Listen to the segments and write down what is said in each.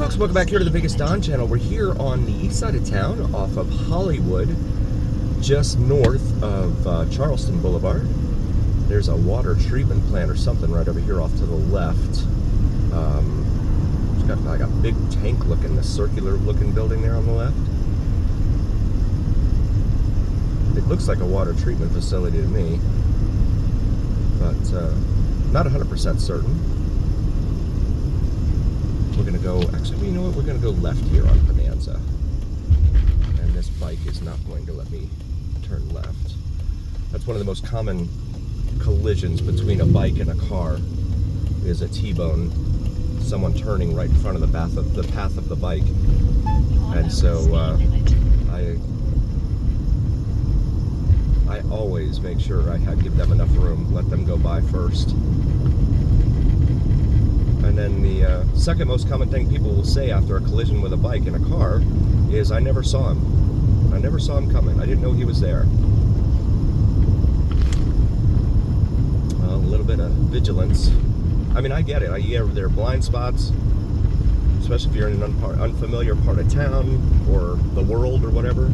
folks, welcome back here to the Biggest Don channel. We're here on the east side of town off of Hollywood, just north of Charleston Boulevard. There's a water treatment plant or something right over here off to the left. It's got like a big tank looking, the circular looking building there on the left. It looks like a water treatment facility to me, but not 100% certain. We're gonna go, actually, you know what? We're gonna go left here on Bonanza. And this bike is not going to let me turn left. That's one of the most common collisions between a bike and a car, is a T-bone, someone turning right in front of the path of the bike. And so I always make sure I give them enough room, let them go by first. And then the second most common thing people will say after a collision with a bike and a car is, I never saw him. I never saw him coming. I didn't know he was there. Well, a little bit of vigilance. I mean, I get it. There are blind spots, especially if you're in an unfamiliar part of town or the world or whatever.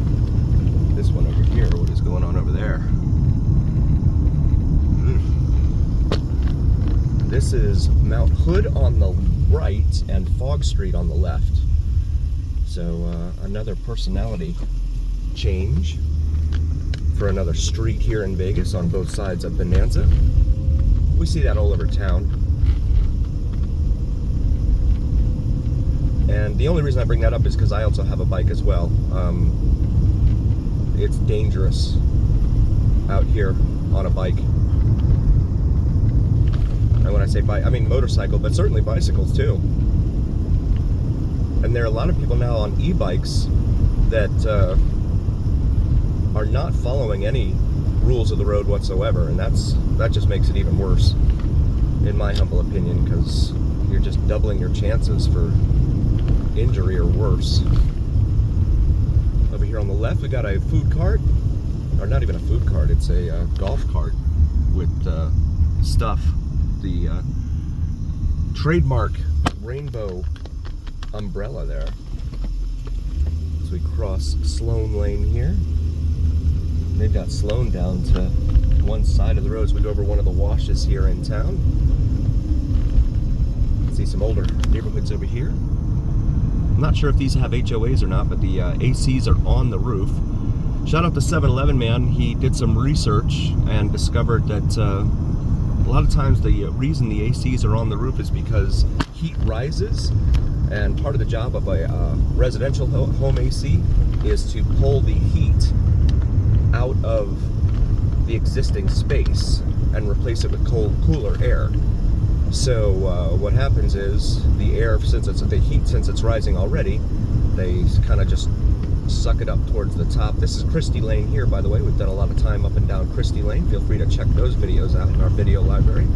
This one over here, what is going on over there? This is Mount Hood on the right and Fog Street on the left. So another personality change for another street here in Vegas on both sides of Bonanza. We see that all over town. And the only reason I bring that up is because I also have a bike as well. It's dangerous out here on a bike. And when I say bike, I mean motorcycle, but certainly bicycles too. And there are a lot of people now on e-bikes that are not following any rules of the road whatsoever, and that just makes it even worse, in my humble opinion, because you're just doubling your chances for injury or worse. Over here on the left, we got a food cart, or not even a food cart, it's a golf cart with stuff. The trademark rainbow umbrella there. As we cross Sloan Lane here. They've got Sloan down to one side of the road as we go over one of the washes here in town. See some older neighborhoods over here. I'm not sure if these have HOAs or not, but the ACs are on the roof. Shout out to 7-Eleven man. He did some research and discovered that a lot of times the reason the ACs are on the roof is because heat rises, and part of the job of a residential home AC is to pull the heat out of the existing space and replace it with cooler air. So what happens is the air, since it's rising already, they kind of just suck it up towards the top. This is Christie Lane here, by the way. We've done a lot of time up and down Christie Lane. Feel free to check those videos out in our video library.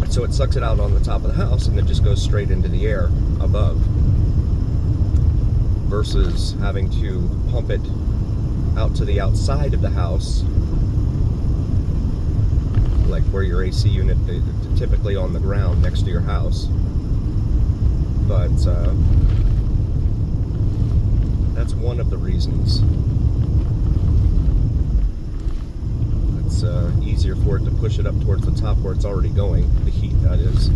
So it sucks it out on the top of the house and then just goes straight into the air above, versus having to pump it out to the outside of the house, like where your AC unit is typically on the ground next to your house. But that's one of the reasons. It's easier for it to push it up towards the top where it's already going, the heat that is.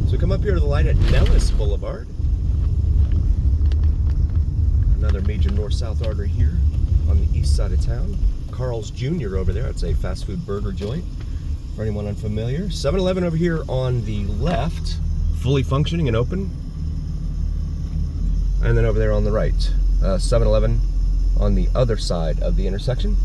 So we come up here to the light at Nellis Boulevard. Another major north-south artery here on the east side of town. Carl's Jr. over there, it's a fast food burger joint for anyone unfamiliar. 7-Eleven over here on the left, fully functioning and open. And then over there on the right, 7-Eleven on the other side of the intersection.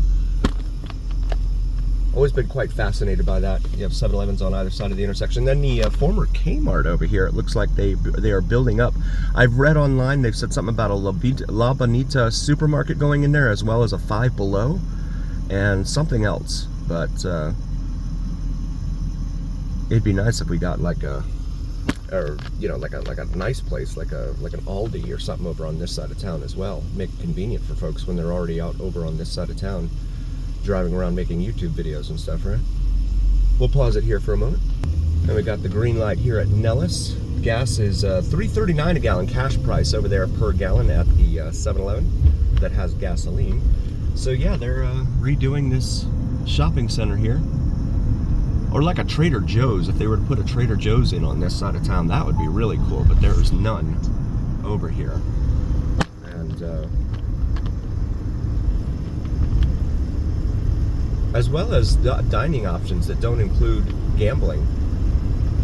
Always been quite fascinated by that. You have 7-Elevens on either side of the intersection. Then the former Kmart over here, it looks like they are building up. I've read online, they've said something about a La Bonita supermarket going in there, as well as a Five Below and something else. But it'd be nice if we got like a, or you know, like a nice place, like an Aldi or something over on this side of town as well. Make it convenient for folks when they're already out over on this side of town, driving around making YouTube videos and stuff, right? We'll pause it here for a moment. And we got the green light here at Nellis. Gas is $3.39 a gallon cash price over there per gallon at the 7-Eleven that has gasoline. So yeah, they're redoing this shopping center here. Or like a Trader Joe's. If they were to put a Trader Joe's in on this side of town, that would be really cool, but there is none over here. And as well as dining options that don't include gambling.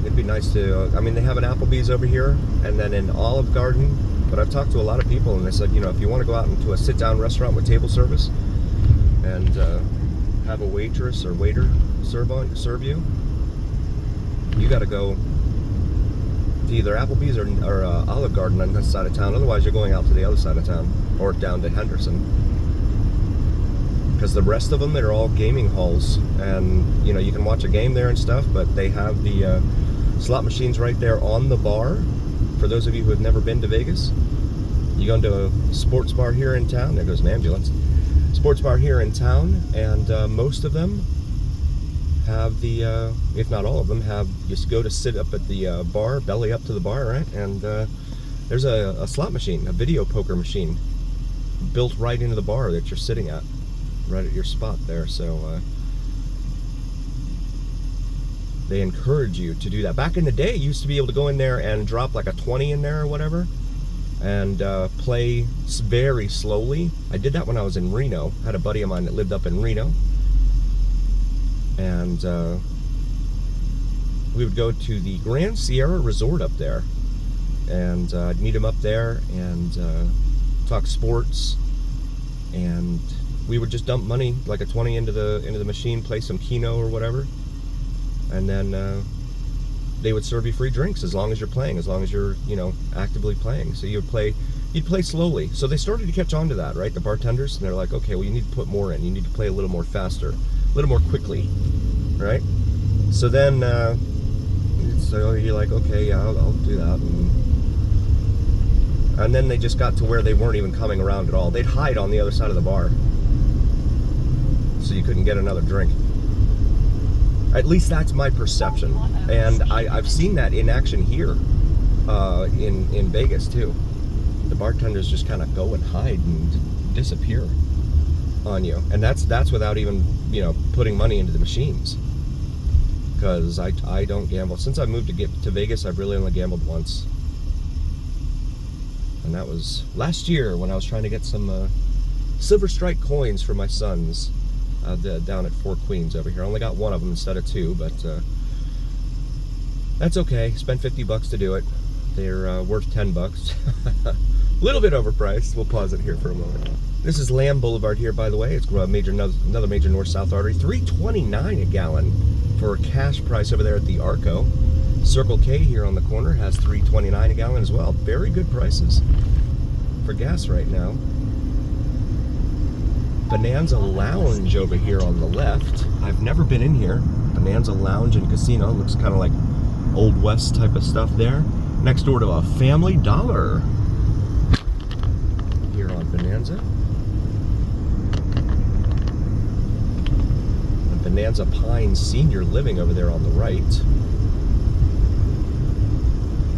It'd be nice to, I mean, they have an Applebee's over here and then an Olive Garden, but I've talked to a lot of people and they said, you know, if you want to go out into a sit-down restaurant with table service and have a waitress or waiter serve you, you got to go to either Applebee's or Olive Garden on this side of town. Otherwise, you're going out to the other side of town or down to Henderson. Because the rest of them, they're all gaming halls, and you know, you can watch a game there and stuff, but they have the slot machines right there on the bar. For those of you who have never been to Vegas, you go into a sports bar here in town. There goes an ambulance. Sports bar here in town, and most of them have the, if not all of them, have, just go to sit up at the bar, belly up to the bar, right? And there's a slot machine, a video poker machine, built right into the bar that you're sitting at, right at your spot there. So they encourage you to do that. Back in the day, you used to be able to go in there and drop like a 20 in there or whatever, and play very slowly. I did that when I was in Reno. I had a buddy of mine that lived up in Reno, and we would go to the Grand Sierra Resort up there, and I'd meet him up there and talk sports, and we would just dump money, like a 20 into the machine, play some Keno or whatever, and then they would serve you free drinks as long as you're playing, as long as you're, you know, actively playing. So you'd play slowly. So they started to catch on to that, right? The bartenders, and they're like, okay, well, you need to put more in. You need to play a little more faster, a little more quickly, right? So then, so you're like, okay, yeah, I'll do that. And then they just got to where they weren't even coming around at all. They'd hide on the other side of the bar, so you couldn't get another drink. At least that's my perception, and I've seen that in action here in Vegas too. The bartenders just kind of go and hide and disappear on you, and that's without even, you know, putting money into the machines. Because I don't gamble. Since I moved to Vegas, I've really only gambled once, and that was last year when I was trying to get some Silver Strike coins for my sons. Down at Four Queens over here. I only got one of them instead of two, but that's okay. Spent $50 to do it. They're worth $10. A little bit overpriced. We'll pause it here for a moment. This is Lamb Boulevard here, by the way. It's another major north-south artery. $3.29 a gallon for a cash price over there at the Arco. Circle K here on the corner has $3.29 a gallon as well. Very good prices for gas right now. Bonanza Lounge over here on the left. I've never been in here. Bonanza Lounge and Casino. Looks kind of like Old West type of stuff there. Next door to a Family Dollar here on Bonanza. And Bonanza Pines Senior Living over there on the right.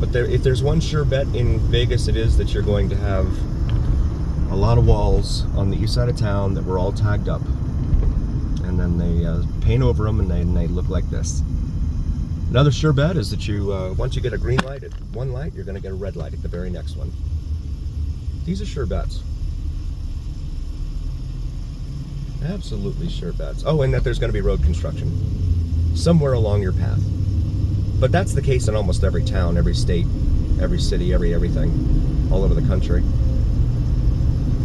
But if there's one sure bet in Vegas, it is that you're going to have a lot of walls on the east side of town that were all tagged up, and then they paint over them, and they look like this. Another sure bet is that you once you get a green light at one light, you're going to get a red light at the very next one. These are sure bets. Absolutely sure bets. Oh, and that there's going to be road construction somewhere along your path. But that's the case in almost every town, every state, every city, everything, all over the country.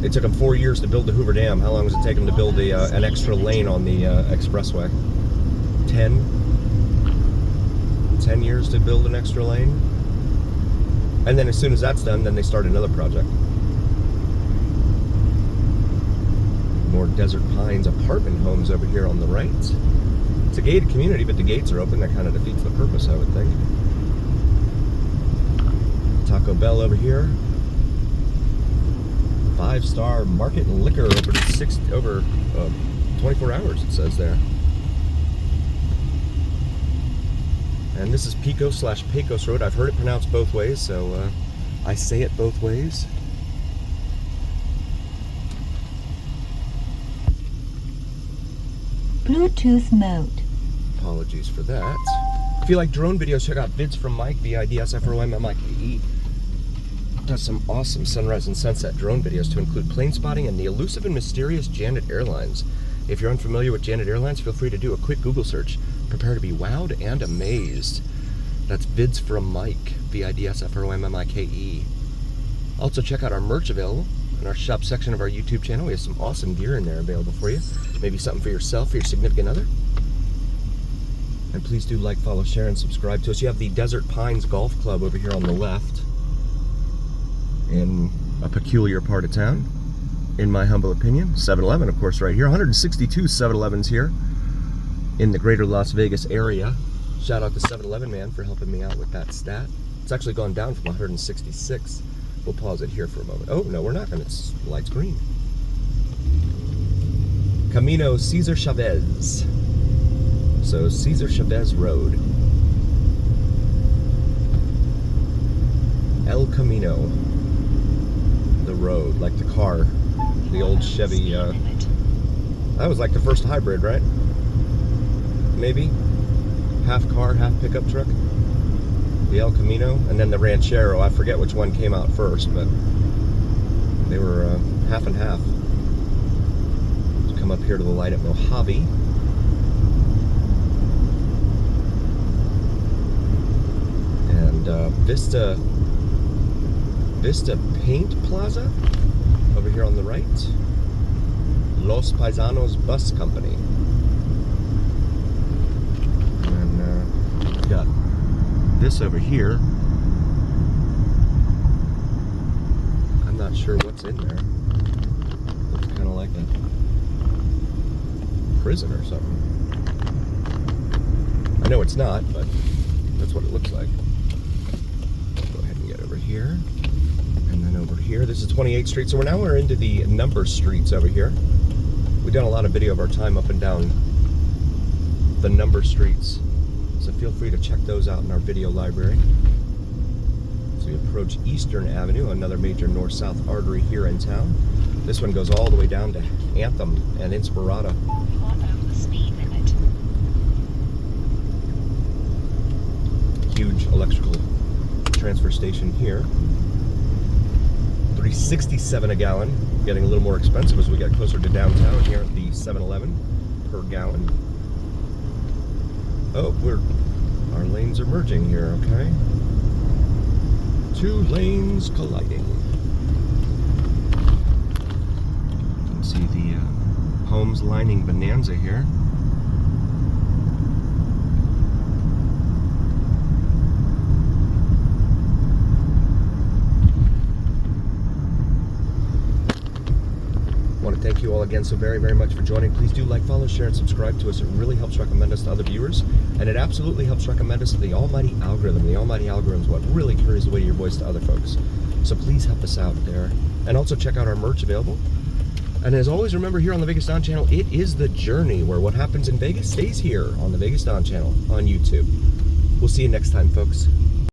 It took them 4 years to build the Hoover Dam. How long does it take them to build an extra lane on the expressway? 10 years to build an extra lane. And then as soon as that's done, then they start another project. More Desert Pines apartment homes over here on the right. It's a gated community, but the gates are open. That kind of defeats the purpose, I would think. Taco Bell over here. 5-star Market and Liquor open over 24 hours, it says there. And this is Pecos/Pecos Road. I've heard it pronounced both ways, so I say it both ways. Bluetooth mode. Apologies for that. If you like drone videos, check out Vids from Mike, VIDSFROMMIKE. Does some awesome sunrise and sunset drone videos to include plane spotting and the elusive and mysterious Janet Airlines. If you're unfamiliar with Janet Airlines, feel free to do a quick Google search. Prepare to be wowed and amazed. That's Vids from Mike, VIDSFROMMIKE. Also check out our merch available in our shop section of our YouTube channel. We have some awesome gear in there available for you. Maybe something for yourself or your significant other. And please do like, follow, share, and subscribe to us. You have the Desert Pines Golf Club over here on the left in a peculiar part of town, in my humble opinion. 7-Eleven, of course, right here. 162 7-Elevens here in the greater Las Vegas area. Shout out to 7-Eleven man for helping me out with that stat. It's actually gone down from 166. We'll pause it here for a moment. Oh, no, we're not going to. It's light's green. Camino Cesar Chavez. So, Cesar Chavez Road. El Camino. The road, like the car. The old Chevy, that was like the first hybrid, right? Maybe? Half car, half pickup truck. The El Camino, and then the Ranchero. I forget which one came out first, but they were half and half. Let's come up here to the light at Mojave. And Vista Paint Plaza over here on the right. Los Paisanos Bus Company. And we've got this over here. I'm not sure what's in there. Looks kind of like a prison or something. I know it's not, but that's what it looks like. Let's go ahead and get over here. And then over here, this is 28th Street. So we're into the number streets over here. We've done a lot of video of our time up and down the number streets. So feel free to check those out in our video library. So we approach Eastern Avenue, another major north-south artery here in town. This one goes all the way down to Anthem and Inspirada. The speed limit. Huge electrical transfer station here. $3.67 a gallon, getting a little more expensive as we get closer to downtown here at the 7-Eleven per gallon. Oh, our lanes are merging here, okay? Two lanes colliding. You can see the homes lining Bonanza here. Thank you all again so very, very much for joining. Please do like, follow, share, and subscribe to us. It really helps recommend us to other viewers, and it absolutely helps recommend us to the almighty algorithm. The almighty algorithm is what really carries the weight of your voice to other folks. So please help us out there. And also check out our merch available. And as always, remember here on the Vegas Don channel, it is the journey where what happens in Vegas stays here on the Vegas Don channel on YouTube. We'll see you next time, folks.